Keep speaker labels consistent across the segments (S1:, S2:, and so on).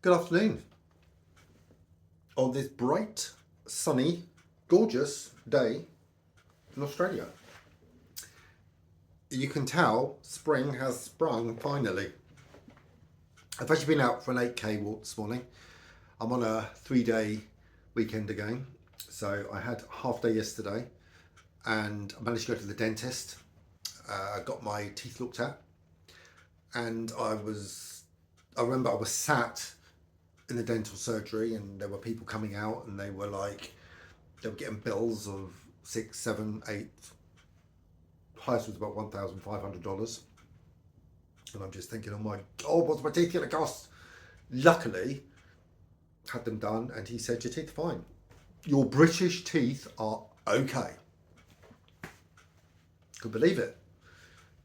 S1: Good afternoon. On this bright, sunny, gorgeous day in Australia. You can tell spring has sprung finally. I've actually been out for an 8k walk this morning. I'm on a 3-day weekend again. So I had a half day yesterday and I managed to go to the dentist. I got my teeth looked at and I remember I was sat in the dental surgery and there were people coming out and they were getting bills of six, seven, eight. Highest was about $1,500. And I'm just thinking, oh my God, what's my teeth going to cost? Luckily, had them done and he said, your teeth are fine. Your British teeth are okay. Couldn't believe it.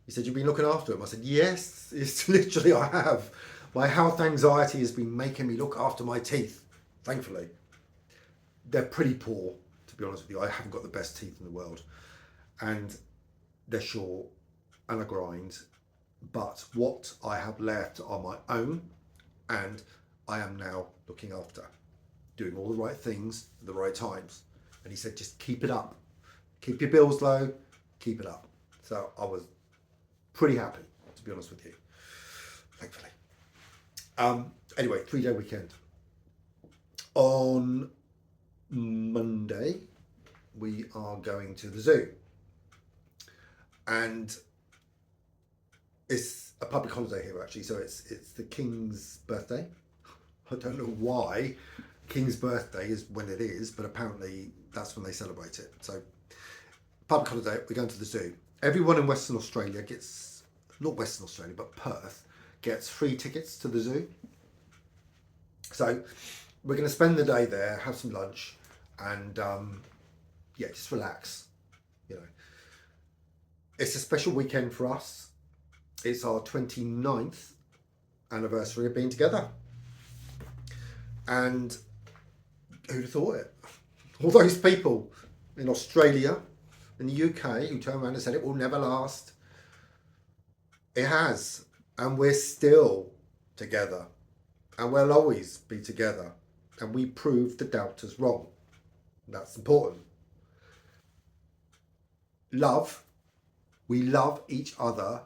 S1: He said, you've been looking after them. I said, yes, it's literally I have. My health anxiety has been making me look after my teeth, thankfully. They're pretty poor, to be honest with you. I haven't got the best teeth in the world. And they're short and a grind. But what I have left are my own, and I am now looking after, doing all the right things at the right times. And he said, just keep it up. Keep your bills low, keep it up. So I was pretty happy, to be honest with you, thankfully. Anyway, 3-day weekend. On Monday, we are going to the zoo. And it's a public holiday here, actually. So it's the King's birthday. I don't know why King's birthday is when it is, but apparently that's when they celebrate it. So public holiday, we're going to the zoo. Everyone in Western Australia gets, not Western Australia, but Perth, gets free tickets to the zoo. So we're going to spend the day there, have some lunch, and just relax. You know, it's a special weekend for us. It's our 29th anniversary of being together. And who'd have thought it? All those people in Australia, in the UK, who turned around and said it will never last. It has. And we're still together. And we'll always be together. And we proved the doubters wrong. That's important. Love. We love each other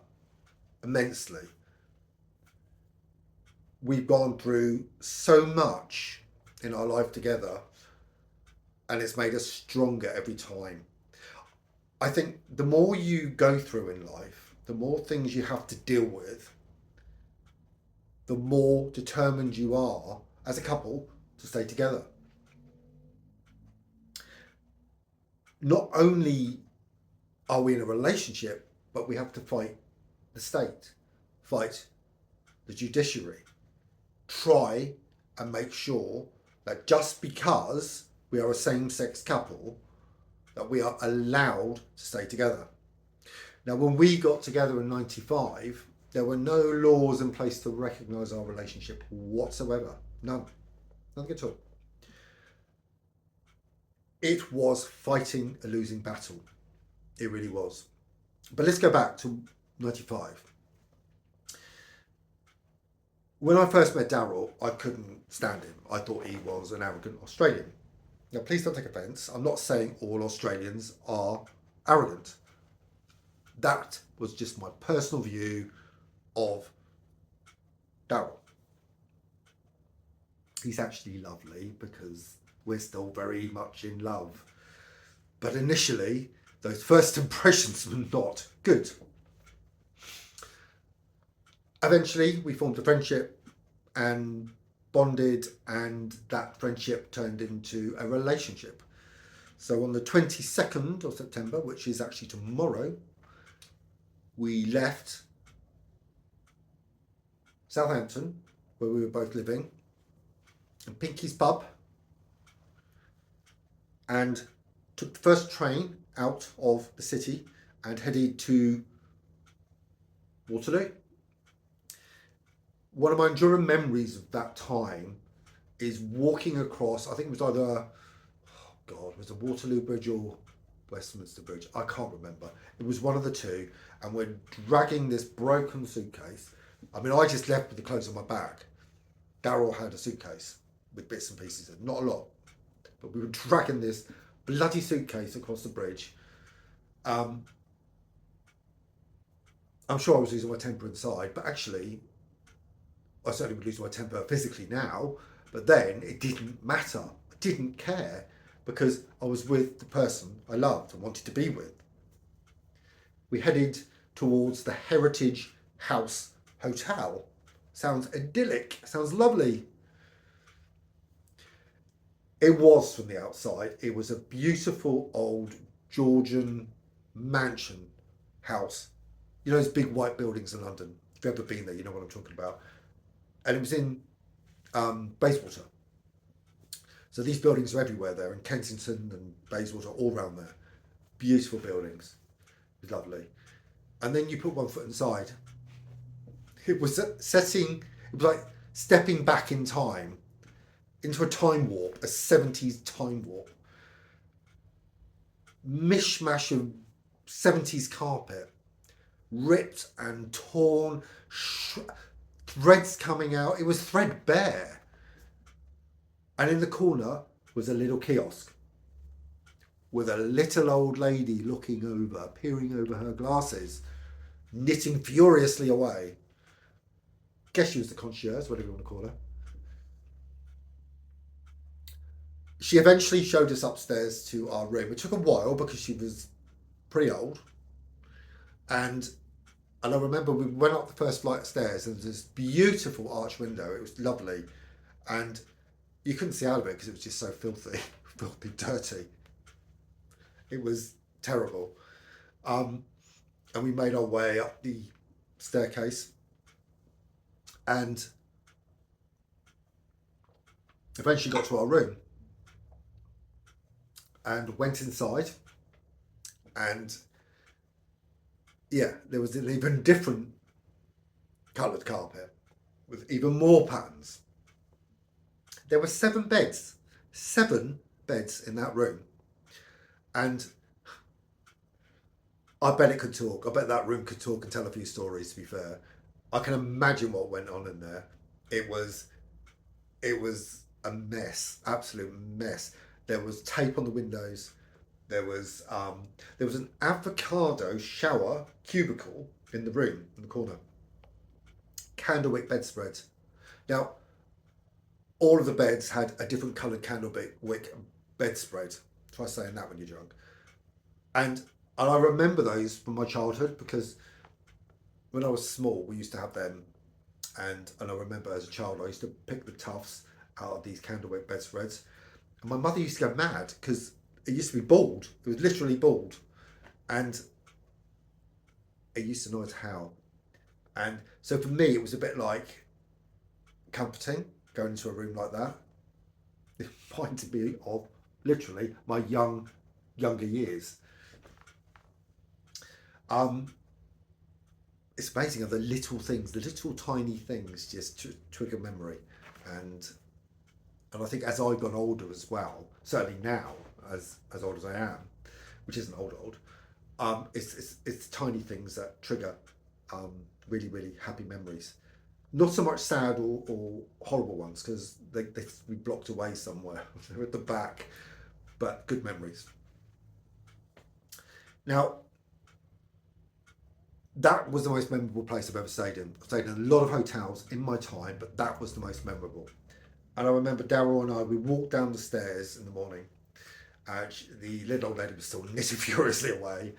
S1: immensely. We've gone through so much in our life together, and it's made us stronger every time. I think the more you go through in life, the more things you have to deal with, the more determined you are as a couple to stay together. Not only are we in a relationship, but we have to fight the state, fight the judiciary, try and make sure that just because we are a same-sex couple, that we are allowed to stay together. Now, when we got together in 95, there were no laws in place to recognise our relationship whatsoever. None. Nothing at all. It was fighting a losing battle. It really was. But let's go back to 95. When I first met Daryl, I couldn't stand him. I thought he was an arrogant Australian. Now, please don't take offence. I'm not saying all Australians are arrogant. That was just my personal view of Daryl. He's actually lovely because we're still very much in love. But initially, those first impressions were not good. Eventually, we formed a friendship and bonded, and that friendship turned into a relationship. So on the 22nd of September, which is actually tomorrow, we left Southampton, where we were both living, and Pinky's pub, and took the first train out of the city and headed to Waterloo. One of my enduring memories of that time is walking across, I think it was either, was the Waterloo Bridge or Westminster Bridge? I can't remember. It was one of the two, and we're dragging this broken suitcase. I mean, I just left with the clothes on my back. Daryl had a suitcase with bits and pieces in, not a lot, but we were dragging this bloody suitcase across the bridge. Um, I'm sure I was losing my temper inside, but actually, I certainly would lose my temper physically now, but then it didn't matter. I didn't care because I was with the person I loved and wanted to be with. We headed towards the Heritage House Hotel. Sounds idyllic, sounds lovely. It was from the outside. It was a beautiful old Georgian mansion house. You know those big white buildings in London? If you've ever been there, you know what I'm talking about. And it was in Bayswater. So these buildings are everywhere there, in Kensington and Bayswater, all around there. Beautiful buildings. It was lovely. And then you put one foot inside. It was setting, it was like stepping back in time into a time warp, a 70s time warp. Mishmash of 70s carpet, ripped and torn, threads coming out. It was threadbare. And in the corner was a little kiosk with a little old lady looking over, peering over her glasses, knitting furiously away. Guess she was the concierge, whatever you want to call her. She eventually showed us upstairs to our room. It took a while because she was pretty old. And I remember we went up the first flight of stairs and there was this beautiful arch window. It was lovely. And you couldn't see out of it because it was just so filthy, filthy dirty. It was terrible. And we made our way up the staircase and eventually got to our room and went inside, and yeah, there was an even different coloured carpet with even more patterns. There were 7 beds in that room, and I bet it could talk. I bet that room could talk and tell a few stories, to be fair. I can imagine what went on in there. It was a mess, absolute mess. There was tape on the windows. There was an avocado shower cubicle in the room in the corner. Candlewick bedspread. Now, all of the beds had a different coloured candlewick bedspread. Try saying that when you're drunk. And I remember those from my childhood because when I was small, we used to have them. And I remember as a child, I used to pick the tufts out of these candlewick bedspreads. And my mother used to go mad because it used to be bald. It was literally bald. And it used to know as how. And so for me, it was a bit like comforting going into a room like that. It reminded me of literally my younger years. It's amazing how the little things, the little tiny things just trigger memory. And I think as I've gone older as well, certainly now, as old as I am, which isn't old, it's tiny things that trigger really, really happy memories. Not so much sad or horrible ones because they be blocked away somewhere. They're at the back, but good memories. Now, that was the most memorable place I've ever stayed in. I've stayed in a lot of hotels in my time, but that was the most memorable. And I remember Daryl and I, we walked down the stairs in the morning. The little old lady was still knitting furiously away.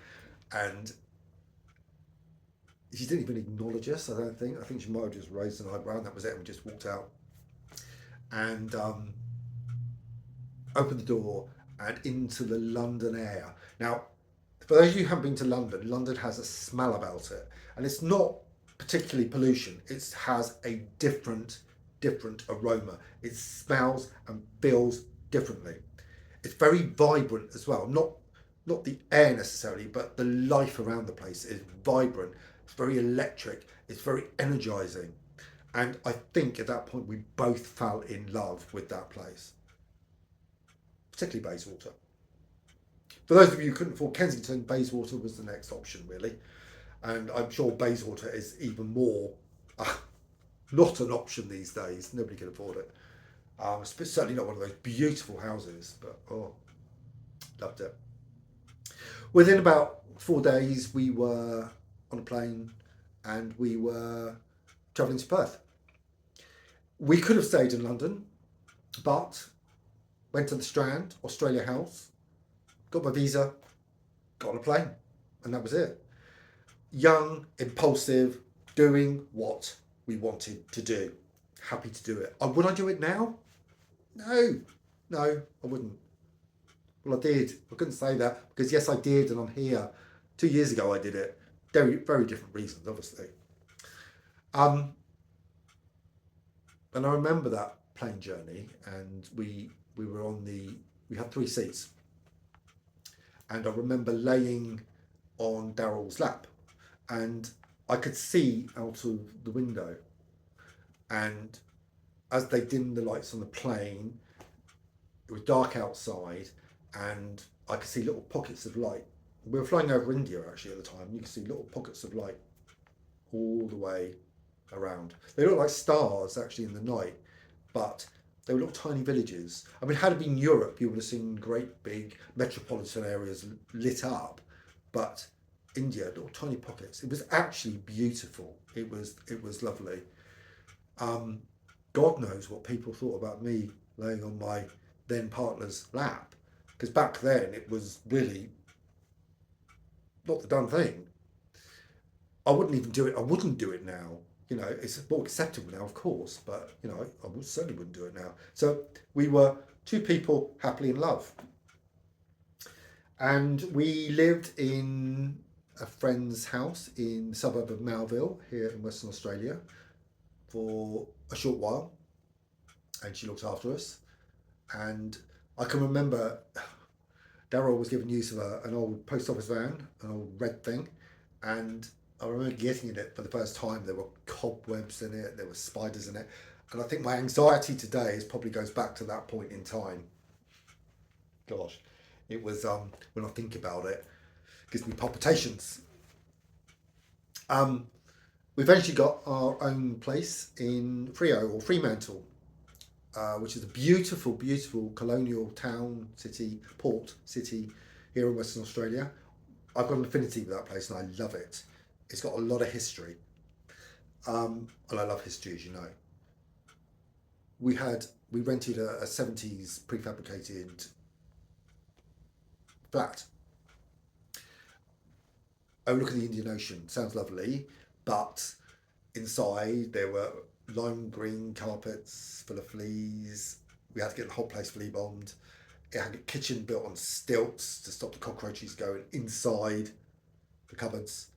S1: And she didn't even acknowledge us, I don't think. I think she might have just raised an eyebrow and that was it. And we just walked out. And opened the door and into the London air. Now, for those of you who haven't been to London, London has a smell about it. And it's not particularly pollution. It has a different aroma. It smells and feels differently. It's very vibrant as well. Not the air necessarily, but the life around the place is vibrant. It's very electric. It's very energizing. And I think at that point we both fell in love with that place. Particularly Bayswater. For those of you who couldn't afford Kensington, Bayswater was the next option really. And I'm sure Bayswater is even more not an option these days. Nobody can afford it. It's certainly not one of those beautiful houses, but oh, loved it. Within about 4 days, we were on a plane and we were travelling to Perth. We could have stayed in London, but went to the Strand, Australia House, got my visa, got on a plane, and that was it. Young, impulsive, doing what we wanted to do. Happy to do it. Would I do it now? No, no, I wouldn't. Well, I did. I couldn't say that because yes, I did, and I'm here. 2 years ago, I did it. Very, very different reasons, obviously. Um, and I remember that plane journey, and we were on we had 3 seats, and I remember laying on Daryl's lap, and I could see out of the window, and as they dimmed the lights on the plane, it was dark outside, and I could see little pockets of light. We were flying over India actually at the time. You could see little pockets of light all the way around. They looked like stars actually in the night, but they were little tiny villages. I mean, had it been Europe, you would have seen great big metropolitan areas lit up, but India, little tiny pockets. It was actually beautiful. It was lovely. Um, God knows what people thought about me laying on my then partner's lap, because back then it was really not the done thing. I wouldn't even do it. I wouldn't do it now. It's more acceptable now, of course, but I certainly wouldn't do it now. So we were two people happily in love, and we lived in a friend's house in the suburb of Melville here in Western Australia for a short while, and she looked after us. And I can remember Daryl was given use of an old post office van, an old red thing, and I remember getting in it for the first time. There were cobwebs in it, there were spiders in it, and I think my anxiety today probably goes back to that point in time. Gosh, it was when I think about it, it gives me palpitations. Um, we eventually got our own place in Freo or Fremantle, which is a beautiful, beautiful colonial town, city, port city here in Western Australia. I've got an affinity with that place and I love it. It's got a lot of history, and I love history, as you know. We rented a 70s prefabricated flat overlooking the Indian Ocean. Sounds lovely, but inside there were lime green carpets full of fleas. We had to get the whole place flea bombed. It had a kitchen built on stilts to stop the cockroaches going inside the cupboards.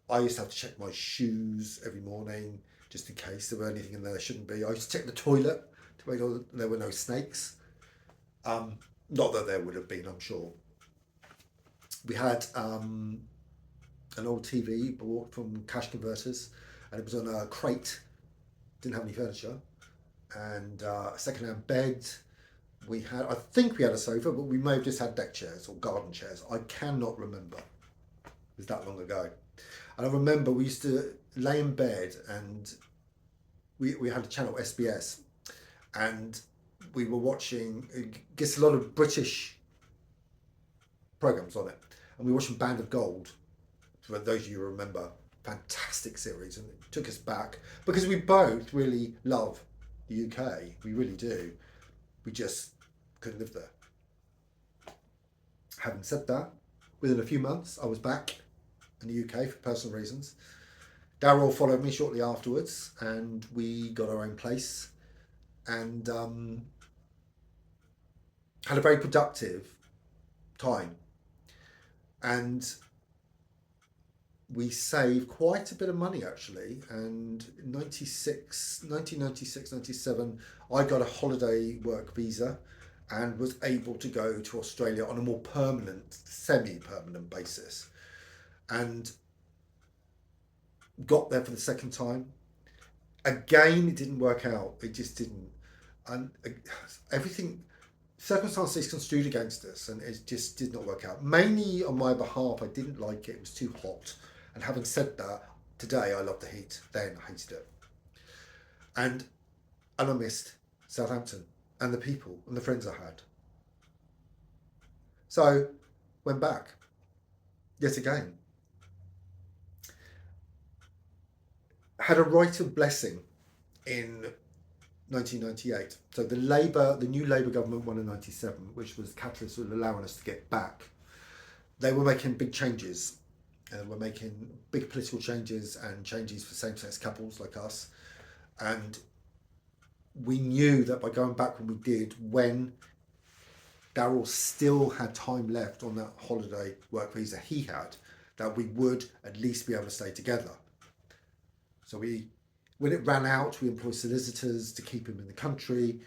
S1: I used to have to check my shoes every morning just in case there were anything in there that shouldn't be. I used to check the toilet to make sure that there were no snakes. Not that there would have been, I'm sure. We had an old TV bought from cash converters, and it was on a crate. Didn't have any furniture, and a second-hand bed. I think we had a sofa, but we may have just had deck chairs or garden chairs. I cannot remember. It was that long ago. And I remember we used to lay in bed, and we had a channel SBS, and we were watching. It gets a lot of British programs on it, and we were watching Band of Gold. For those of you who remember, fantastic series, and it took us back because we both really love the UK. We really do. We just couldn't live there. Having said that, within a few months, I was back in the UK for personal reasons. Daryl followed me shortly afterwards, and we got our own place, and had a very productive time. And we saved quite a bit of money actually, and in 1996, 97, I got a holiday work visa and was able to go to Australia on a more permanent, semi-permanent basis, and got there for the second time. Again, it didn't work out. It just didn't. And everything, circumstances construed against us, and it just did not work out. Mainly on my behalf, I didn't like it. It was too hot. And having said that, today I love the heat. Then I hated it. And I missed Southampton and the people and the friends I had. So went back yet again. Had a right of blessing in 1998. So the new Labour government won in 97, which was the catalyst for allowing us to get back. They were making big changes. We're making big political changes and changes for same-sex couples like us. And we knew that by going back when we did, when Daryl still had time left on that holiday work visa he had, that we would at least be able to stay together. So when it ran out, we employed solicitors to keep him in the country.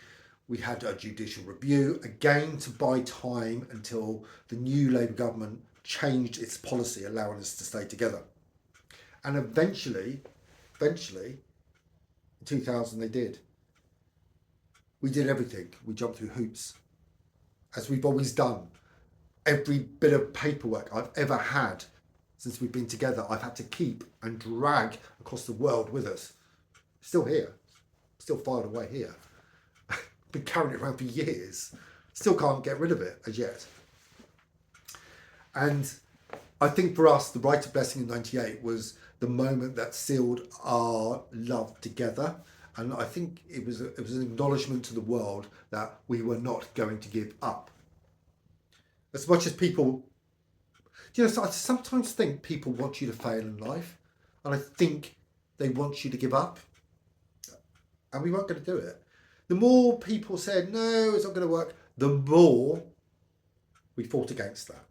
S1: We had a judicial review, again to buy time until the new Labour government changed its policy, allowing us to stay together. And eventually, in 2000 they did. We did everything. We jumped through hoops, as we've always done. Every bit of paperwork I've ever had since we've been together, I've had to keep and drag across the world with us. Still here, still filed away here. Been carrying it around for years. Still can't get rid of it as yet. And I think for us, the Rite of Blessing in 98 was the moment that sealed our love together. And I think it was an acknowledgement to the world that we were not going to give up. As much as people, so I sometimes think people want you to fail in life. And I think they want you to give up. And we weren't going to do it. The more people said, no, it's not going to work, the more we fought against that.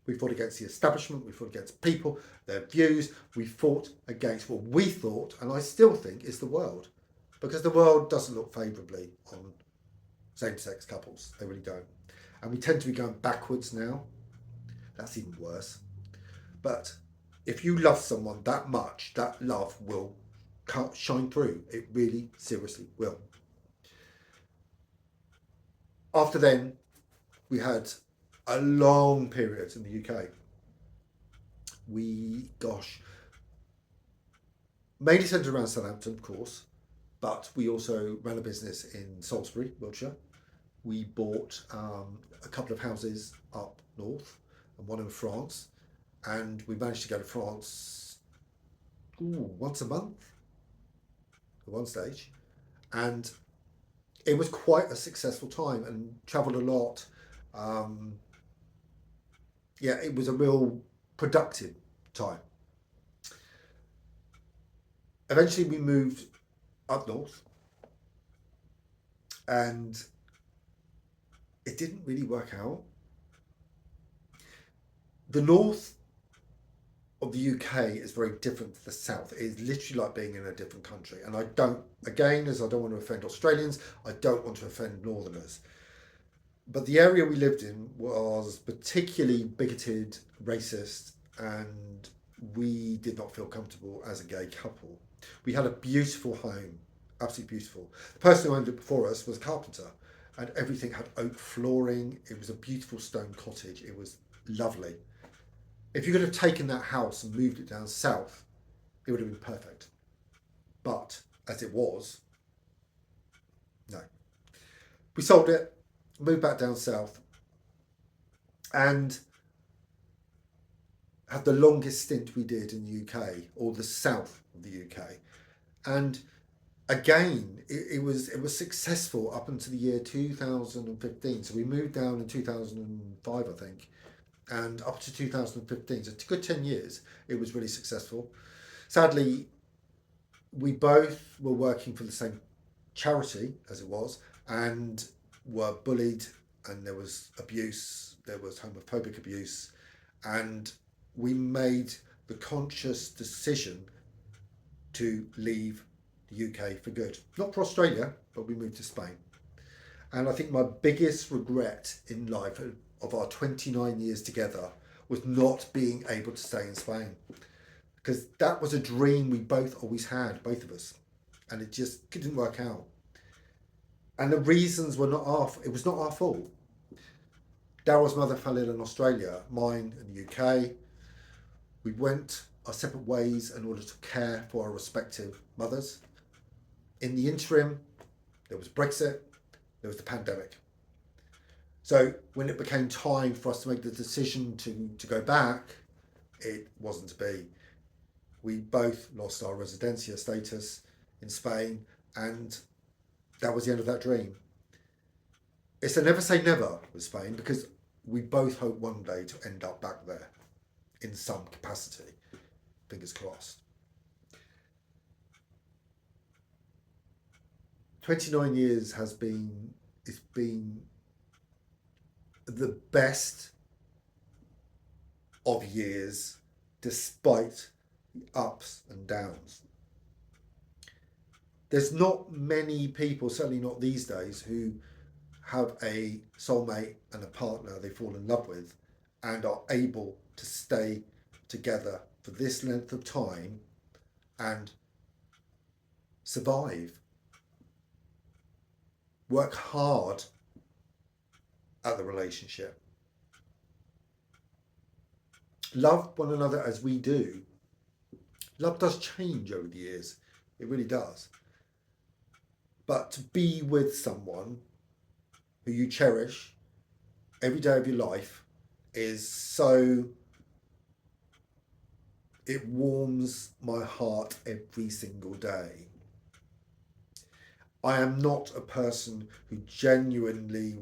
S1: We fought against the establishment, we fought against people, their views, we fought against what we thought, and I still think, is the world. Because the world doesn't look favourably on same-sex couples. They really don't. And we tend to be going backwards now. That's even worse. But if you love someone that much, that love will shine through. It really, seriously will. After then, we had a long period in the UK. Mainly centred around Southampton, of course, but we also ran a business in Salisbury, Wiltshire. We bought a couple of houses up north and one in France, and we managed to go to France once a month at one stage, and it was quite a successful time and travelled a lot. It was a real productive time. Eventually we moved up north and it didn't really work out. The north of the UK is very different to the south. It is literally like being in a different country. And I don't want to offend Australians, I don't want to offend northerners. But the area we lived in was particularly bigoted, racist, and we did not feel comfortable as a gay couple. We had a beautiful home, absolutely beautiful. The person who owned it before us was a carpenter, and everything had oak flooring. It was a beautiful stone cottage. It was lovely. If you could have taken that house and moved it down south, it would have been perfect. But as it was, no. We sold it, moved back down south, and had the longest stint we did in the UK, or the south of the UK. And again, it was successful up until the year 2015. So we moved down in 2005, I think, and up to 2015. So it's a good 10 years. It was really successful. Sadly, we both were working for the same charity as it was, and were bullied, and there was abuse, there was homophobic abuse, and we made the conscious decision to leave the UK for good. Not for Australia, but we moved to Spain. And I think my biggest regret in life of our 29 years together was not being able to stay in Spain. Because that was a dream we both always had, both of us. And it just didn't work out. And the reasons were it was not our fault. Daryl's mother fell ill in Australia, mine in the UK. We went our separate ways in order to care for our respective mothers. in the interim, there was Brexit, there was the pandemic. So when it became time for us to make the decision to go back, it wasn't to be. We both lost our residencia status in Spain, and that was the end of that dream. It's a never say never with Spain, because we both hope one day to end up back there in some capacity. Fingers crossed. 29 years it's been the best of years, despite the ups and downs. There's not many people, certainly not these days, who have a soulmate and a partner they fall in love with and are able to stay together for this length of time and survive. Work hard at the relationship. Love one another as we do. Love does change over the years. It really does. But to be with someone who you cherish every day of your life is so... It warms my heart every single day. I am not a person who generally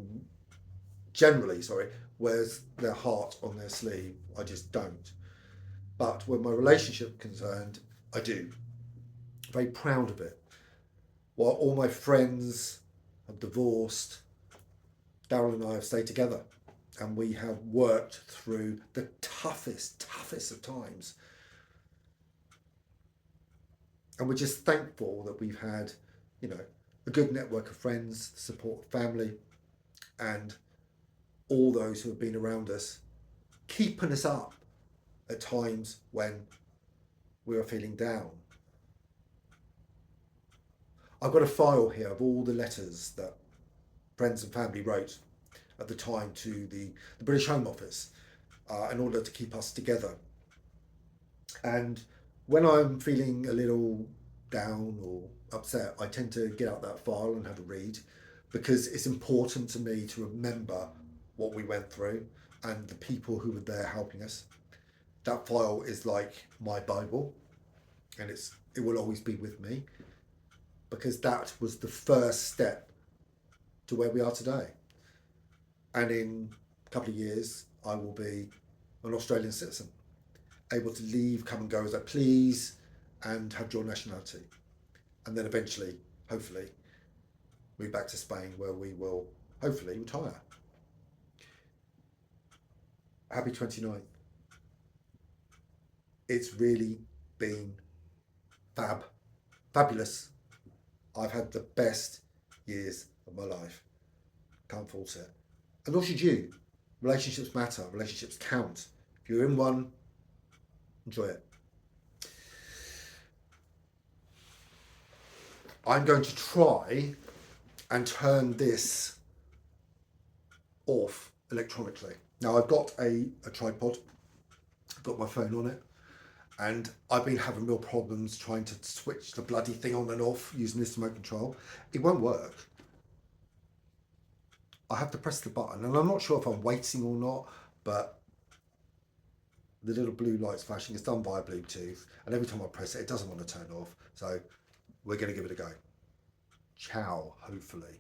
S1: wears their heart on their sleeve. I just don't. But when my relationship is concerned, I do. I'm very proud of it. While all my friends have divorced, Daryl and I have stayed together, and we have worked through the toughest of times. And we're just thankful that we've had, a good network of friends, support family, and all those who have been around us, keeping us up at times when we were feeling down. I've got a file here of all the letters that friends and family wrote at the time to the British Home Office in order to keep us together. And when I'm feeling a little down or upset, I tend to get out that file and have a read, because it's important to me to remember what we went through and the people who were there helping us. That file is like my Bible, and it will always be with me, because that was the first step to where we are today. And in a couple of years, I will be an Australian citizen, able to leave, come and go as I please, and have dual nationality. And then eventually, hopefully, move back to Spain, where we will hopefully retire. Happy 29th. It's really been fabulous. I've had the best years of my life. Can't fault it. And nor should you. Relationships matter. Relationships count. If you're in one, enjoy it. I'm going to try and turn this off electronically. Now, I've got a tripod. I've got my phone on it. And I've been having real problems trying to switch the bloody thing on and off using this remote control. It won't work. I have to press the button, and I'm not sure if I'm waiting or not, but the little blue light's flashing. It's done via Bluetooth, and every time I press it, it doesn't want to turn off. So we're going to give it a go. Ciao, hopefully.